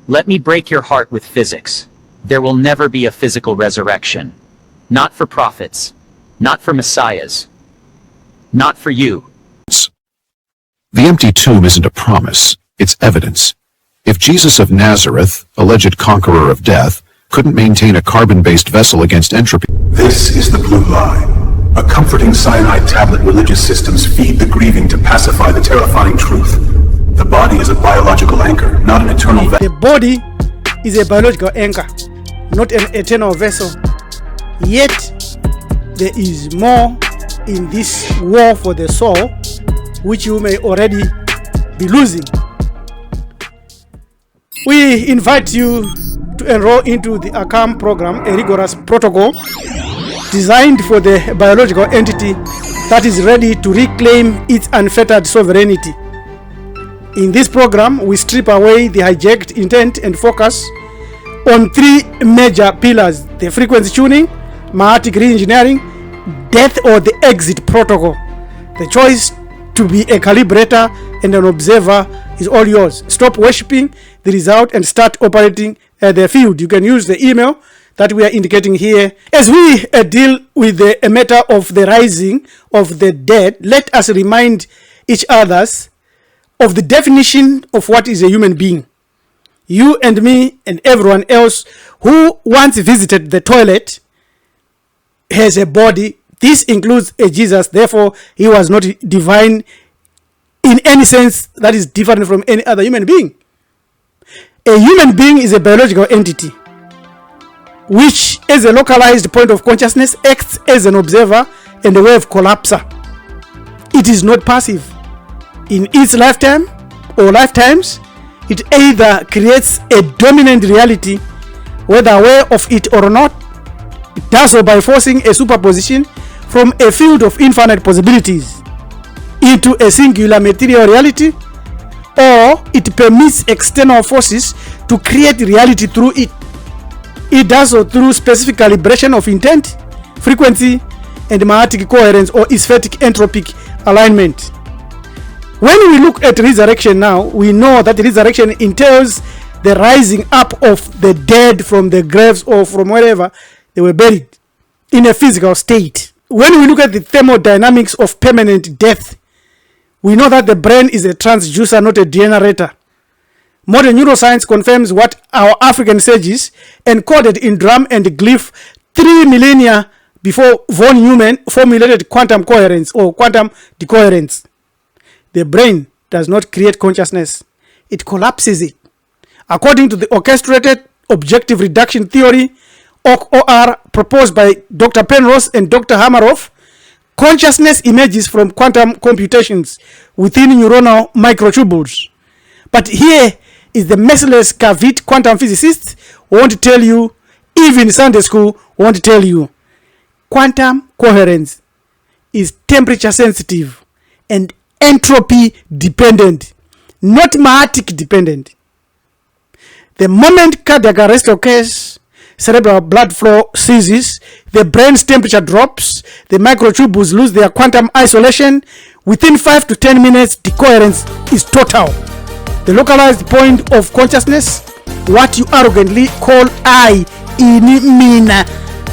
Let me break your heart with physics. There will never be a physical resurrection. Not for prophets. Not for messiahs. Not for you. The empty tomb isn't a promise, it's evidence. If Jesus of Nazareth, alleged conqueror of death, couldn't maintain a carbon-based vessel against entropy. This is the blue line. A comforting cyanide tablet religious systems feed the grieving to pacify the terrifying truth. The body is a biological anchor, not an eternal vessel. The body is a biological anchor, not an eternal vessel. Yet, there is more in this war for the soul, which you may already be losing. We invite you to enroll into the AACAM program, a rigorous protocol designed for the biological entity that is ready to reclaim its unfettered sovereignty. In this program, we strip away the hijacked intent and focus on three major pillars: the frequency tuning, mathematic reengineering, death or the exit protocol. The choice to be a calibrator and an observer is all yours. Stop worshipping the result and start operating the field. You can use the email that we are indicating here. As we deal with the matter of the rising of the dead, let us remind each other of the definition of what is a human being. You and me and everyone else who once visited the toilet has a body. This includes a Jesus, therefore he was not divine in any sense that is different from any other human being. A human being is a biological entity which, as a localized point of consciousness, acts as an observer and a wave collapser. It is not passive. In its lifetime or lifetimes, it either creates a dominant reality, whether aware of it or not. It does so by forcing a superposition from a field of infinite possibilities into a singular material reality, or it permits external forces to create reality through it. It does so through specific calibration of intent, frequency, and mathematic coherence or aesthetic entropic alignment. When we look at resurrection now, we know that resurrection entails the rising up of the dead from the graves or from wherever they were buried in a physical state. When we look at the thermodynamics of permanent death, we know that the brain is a transducer, not a generator. Modern neuroscience confirms what our African sages encoded in drum and glyph 3 millennia before von Neumann formulated quantum coherence or quantum decoherence. The brain does not create consciousness, it collapses it. According to the orchestrated objective reduction theory, OR, proposed by Dr. Penrose and Dr. Hameroff, consciousness emerges from quantum computations within neuronal microtubules. But here is the merciless caveat quantum physicists won't tell you, even Sunday school won't tell you. Quantum coherence is temperature sensitive and entropy dependent, not mathematic dependent. The moment cardiac arrest occurs, cerebral blood flow ceases, the brain's temperature drops, the microtubules lose their quantum isolation. Within 5 to 10 minutes, decoherence is total. The localized point of consciousness, what you arrogantly call I, Mina,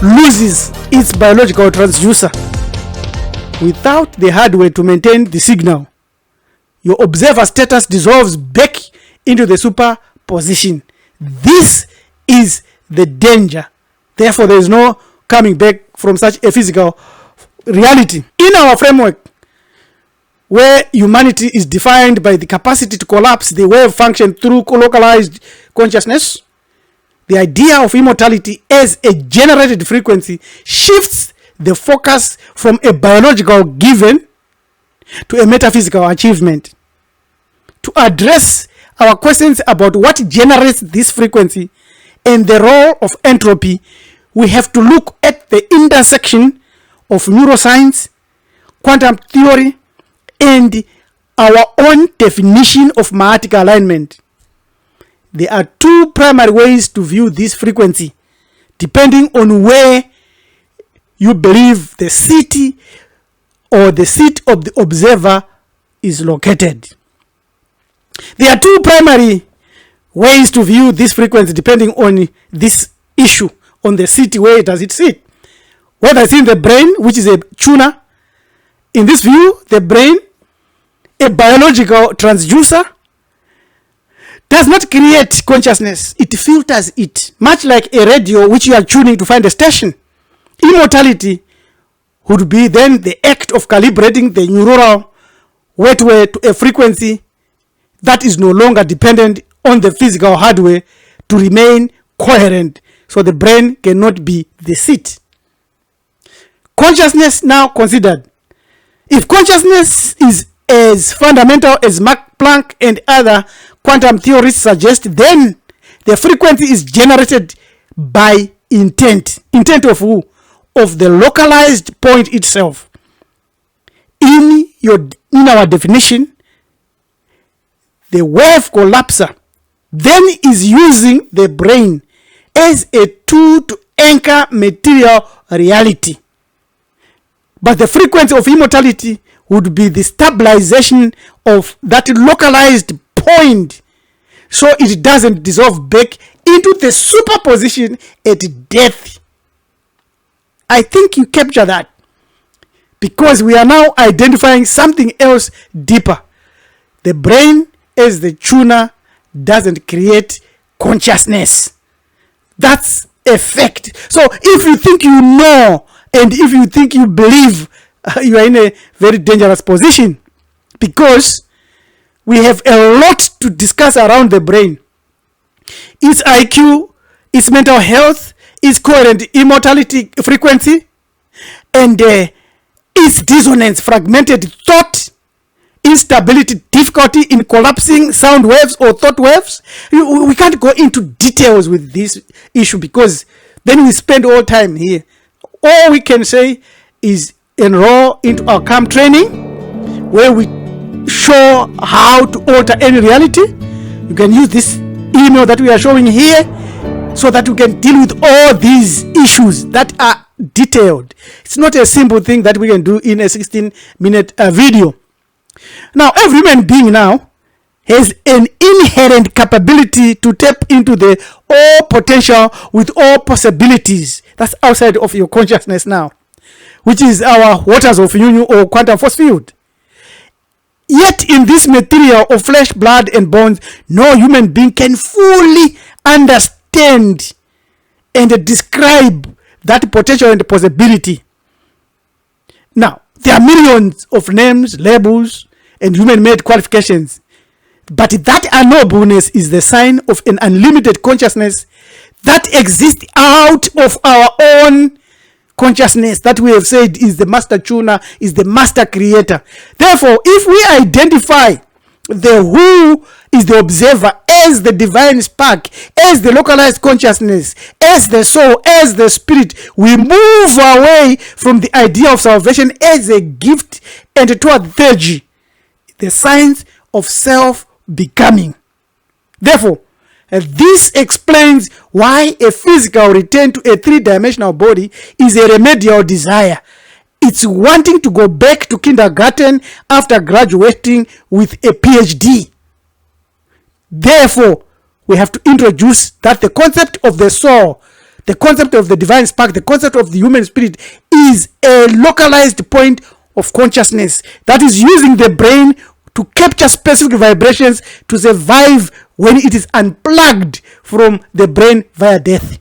loses its biological transducer. Without the hardware to maintain the signal, your observer status dissolves back into the superposition. This is the danger. Therefore, there is no coming back from such a physical reality. In our framework, where humanity is defined by the capacity to collapse the wave function through localized consciousness, the idea of immortality as a generated frequency shifts the focus from a biological given to a metaphysical achievement. To address our questions about what generates this frequency and the role of entropy, we have to look at the intersection of neuroscience, quantum theory, and our own definition of mathematic alignment. There are two primary ways to view this frequency, depending on where you believe the city or the seat of the observer is located. There are two primary ways to view this frequency depending on this issue, on the city, where does it sit. Whether it's in the brain, which is a tuner. In this view, the brain, a biological transducer, does not create consciousness. It filters it, much like a radio which you are tuning to find a station. Immortality would be then the act of calibrating the neural weight to a frequency that is no longer dependent on the physical hardware to remain coherent, so the brain cannot be the seat. Consciousness now considered. If consciousness is as fundamental as Max Planck and other quantum theorists suggest, then the frequency is generated by intent. Intent of who? Of the localized point itself. In our definition, the wave collapser then is using the brain as a tool to anchor material reality. But the frequency of immortality would be the stabilization of that localized point, so it doesn't dissolve back into the superposition at death. I think you capture that, because we are now identifying something else deeper. The brain as the tuner doesn't create consciousness. That's a fact. So if you think you know, and if you think you believe, you are in a very dangerous position, because we have a lot to discuss around the brain. Its IQ, its mental health, its coherent immortality frequency, and its dissonance, fragmented thought, instability, difficulty in collapsing sound waves or thought waves. We can't go into details with this issue, because then we spend all time here. All we can say is enroll into our AACAM training, where we show how to alter any reality. You can use this email that we are showing here, so that you can deal with all these issues that are detailed. It's not a simple thing that we can do in a 16-minute video. Now, every human being now has an inherent capability to tap into the all potential with all possibilities. That's outside of your consciousness now, which is our waters of union or quantum force field. Yet in this material of flesh, blood, and bones, no human being can fully understand and describe that potential and possibility. Now, there are millions of names, labels, and human-made qualifications, but that unknowableness is the sign of an unlimited consciousness that exists out of our own consciousness, that we have said is the master tuner, is the master creator. Therefore, if we identify the who is the observer as the divine spark, as the localized consciousness, as the soul, as the spirit, we move away from the idea of salvation as a gift and toward theurgy, the science of self-becoming. Therefore, this explains why a physical return to a three-dimensional body is a remedial desire. It's wanting to go back to kindergarten after graduating with a PhD. Therefore, we have to introduce that the concept of the soul, the concept of the divine spark, the concept of the human spirit is a localized point of consciousness that is using the brain to capture specific vibrations to survive when it is unplugged from the brain via death.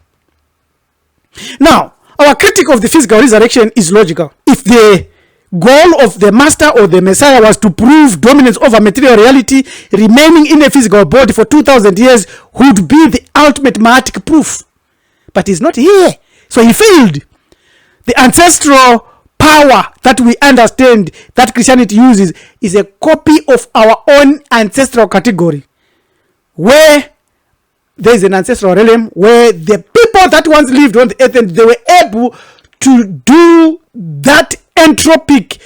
Now, our critique of the physical resurrection is logical. If the goal of the master or the messiah was to prove dominance over material reality, remaining in a physical body for 2,000 years would be the ultimate mathematic proof. But he's not here, so he failed. The ancestral power that we understand that Christianity uses is a copy of our own ancestral category, where there is an ancestral realm where the people that once lived on the earth, and they were able to do that entropic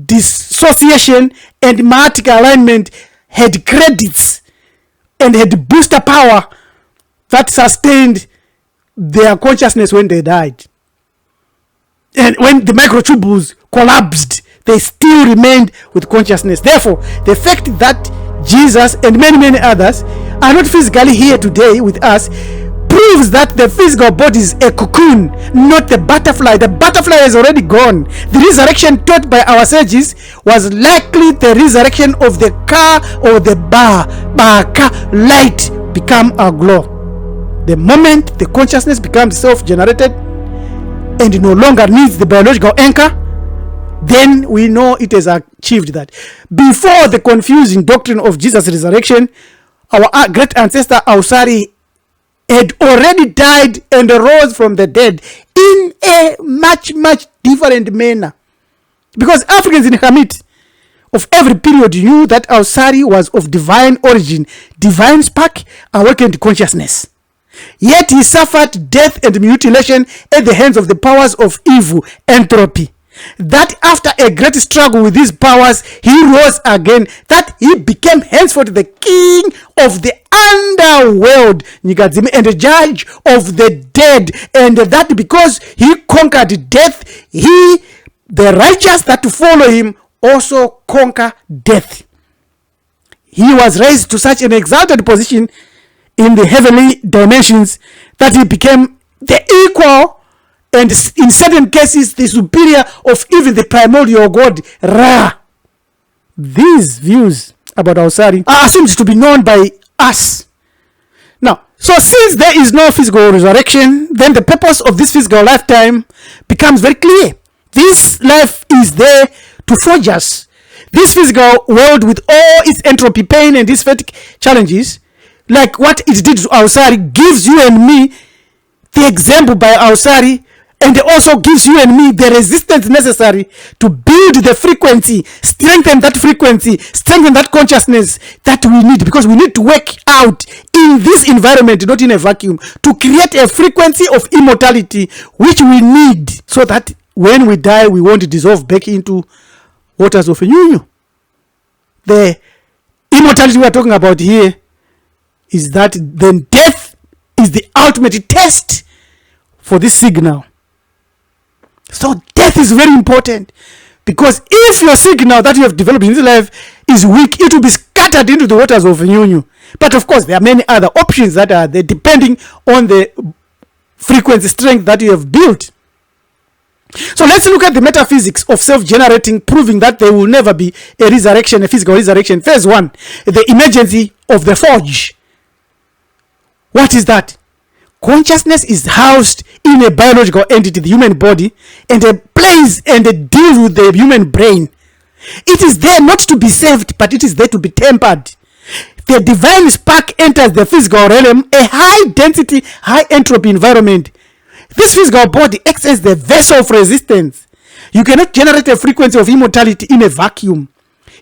dissociation and mathematic alignment, had credits and had booster power that sustained their consciousness when they died. And when the microtubules collapsed, they still remained with consciousness. Therefore, the fact that Jesus and many others are not physically here today with us proves that the physical body is a cocoon, not the butterfly. The butterfly is already gone. The resurrection taught by our sages was likely the resurrection of the car or the bar car light become a glow. The moment the consciousness becomes self-generated and no longer needs the biological anchor, then we know it has achieved that. Before the confusing doctrine of Jesus' resurrection, our great ancestor Ausare had already died and rose from the dead in a much different manner. Because Africans in Hamid of every period knew that Ausare was of divine origin, divine spark, awakened consciousness. Yet he suffered death and mutilation at the hands of the powers of evil, entropy. That after a great struggle with these powers, he rose again, that he became henceforth the king of the underworld, and the judge of the dead, and that because he conquered death, he, the righteous that follow him, also conquer death. He was raised to such an exalted position in the heavenly dimensions that he became the equal and in certain cases the superior of even the primordial god Ra. These views about Ausare are assumed to be known by us. Now, so since there is no physical resurrection, then the purpose of this physical lifetime becomes very clear. This life is there to forge us. This physical world with all its entropy, pain, and its fatigue challenges, like what it did to Ausare, gives you and me the example by Ausare, and it also gives you and me the resistance necessary to build the frequency, strengthen that frequency, strengthen that consciousness that we need, because we need to work out in this environment, not in a vacuum, to create a frequency of immortality which we need, so that when we die we won't dissolve back into waters of Nyunyu. The immortality we are talking about here is that then death is the ultimate test for this signal. So death is very important, because if your signal that you have developed in this life is weak, it will be scattered into the waters of Nyunyu. But of course there are many other options that are there depending on the frequency strength that you have built. So let's look at the metaphysics of self-generating, proving that there will never be a resurrection, a physical resurrection. Phase 1, the emergency of the forge. What is that? Consciousness is housed in a biological entity, the human body, and plays and deals with the human brain. It is there not to be saved, but it is there to be tempered. The divine spark enters the physical realm, a high density, high entropy environment. This physical body acts as the vessel of resistance. You cannot generate a frequency of immortality in a vacuum.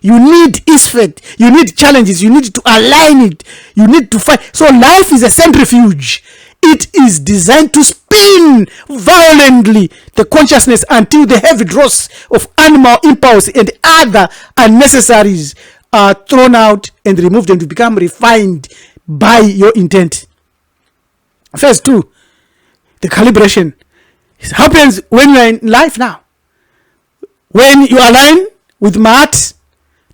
You need effect, you need challenges, you need to align it, you need to fight. So life is a centrifuge. It is designed to spin violently the consciousness until the heavy dross of animal impulse and other unnecessaries are thrown out and removed and to become refined by your intent. Phase 2, the calibration. It happens when you are in life now. When you align with math,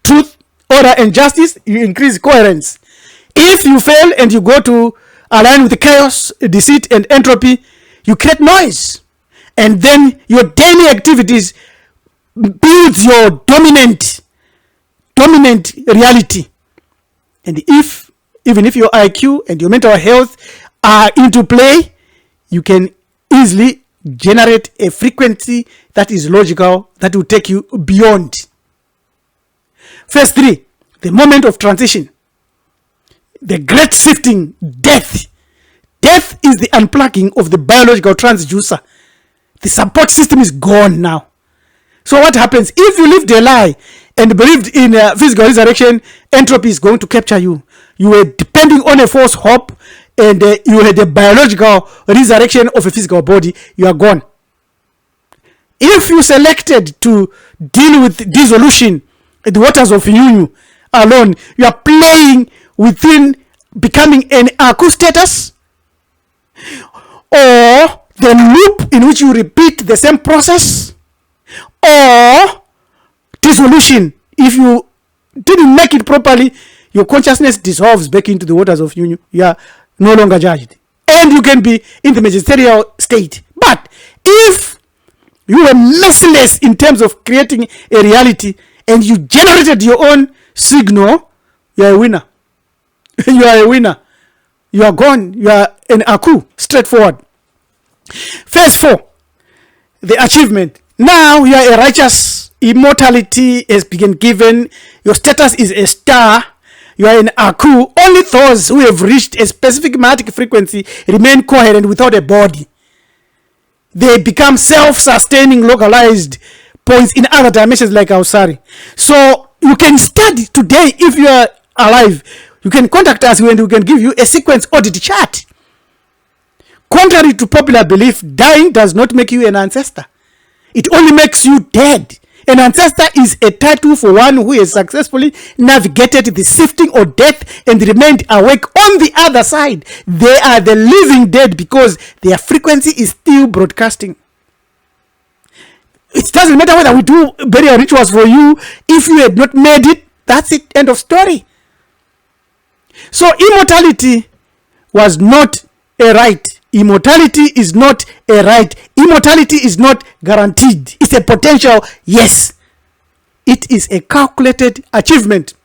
truth, order, and justice, you increase coherence. If you fail and you go to align with the chaos, deceit, and entropy, you create noise. And then your daily activities builds your dominant reality. And even if your IQ and your mental health are into play, you can easily generate a frequency that is logical, that will take you beyond. Phase 3, the moment of transition. The great sifting, death. Death is the unplugging of the biological transducer. The support system is gone now. So what happens? If you lived a lie and believed in physical resurrection, entropy is going to capture you. You were depending on a false hope, and you had a biological resurrection of a physical body. You are gone. If you selected to deal with dissolution at the waters of Nyunyu alone, you are playing within becoming an Aku status, or the loop in which you repeat the same process, or dissolution. If you didn't make it properly, your consciousness dissolves back into the waters of Nyunyu. You are no longer judged. And you can be in the magisterial state. But if you were merciless in terms of creating a reality and you generated your own signal, you are a winner. You are a winner. You are gone. You are an Aku. Straightforward. Phase 4. The achievement. Now you are a righteous. Immortality has been given. Your status is a star. You are an Aku. Only those who have reached a specific magnetic frequency remain coherent without a body. They become self-sustaining localized points in other dimensions like Ausare. So you can study today if you are alive. You can contact us and we can give you a sequence audit chart. Contrary to popular belief, dying does not make you an ancestor. It only makes you dead. An ancestor is a title for one who has successfully navigated the sifting or death and remained awake on the other side. They are the living dead because their frequency is still broadcasting. It doesn't matter whether we do burial rituals for you. If you had not made it, that's it. End of story. So immortality was not a right. Immortality is not a right. Immortality is not guaranteed. It's a potential yes. It is a calculated achievement.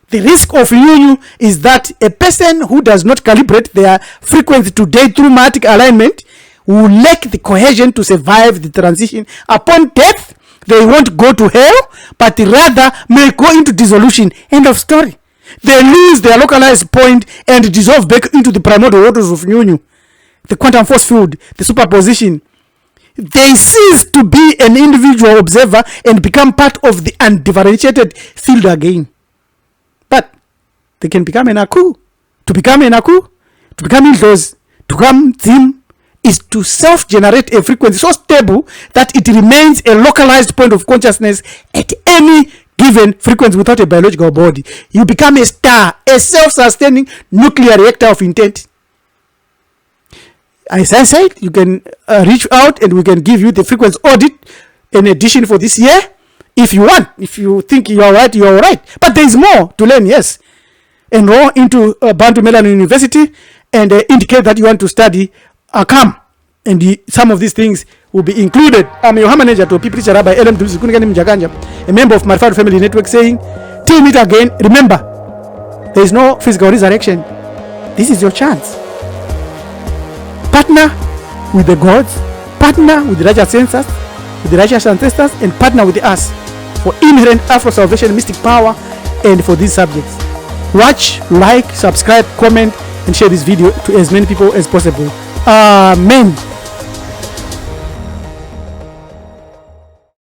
The risk of Nyunyu is that a person who does not calibrate their frequency today through magnetic alignment will lack the cohesion to survive the transition. Upon death, they won't go to hell, but rather may go into dissolution. End of story. They lose their localized point and dissolve back into the primordial waters of Nyunyu, the quantum force field, the superposition. They cease to be an individual observer and become part of the undifferentiated field again. But they can become an Aku. To become an Aku, to become Indlos, to become Zim, is to self-generate a frequency so stable that it remains a localized point of consciousness at any given frequency without a biological body. You become a star, a self-sustaining nuclear reactor of intent. As I said, you can reach out and we can give you the frequency audit in addition for this year if you want. If you think you are right, you are right. But there is more to learn, yes. Enroll into Bantu Mellon University and indicate that you want to study AACAM. And some of these things will be included. I'm your manager to People by a member of my family network saying, till meet again, remember, there is no physical resurrection. This is your chance. Partner with the gods, partner with the righteous ancestors, and partner with us for inherent Afro salvation, mystic power, and for these subjects. Watch, like, subscribe, comment, and share this video to as many people as possible. Amen.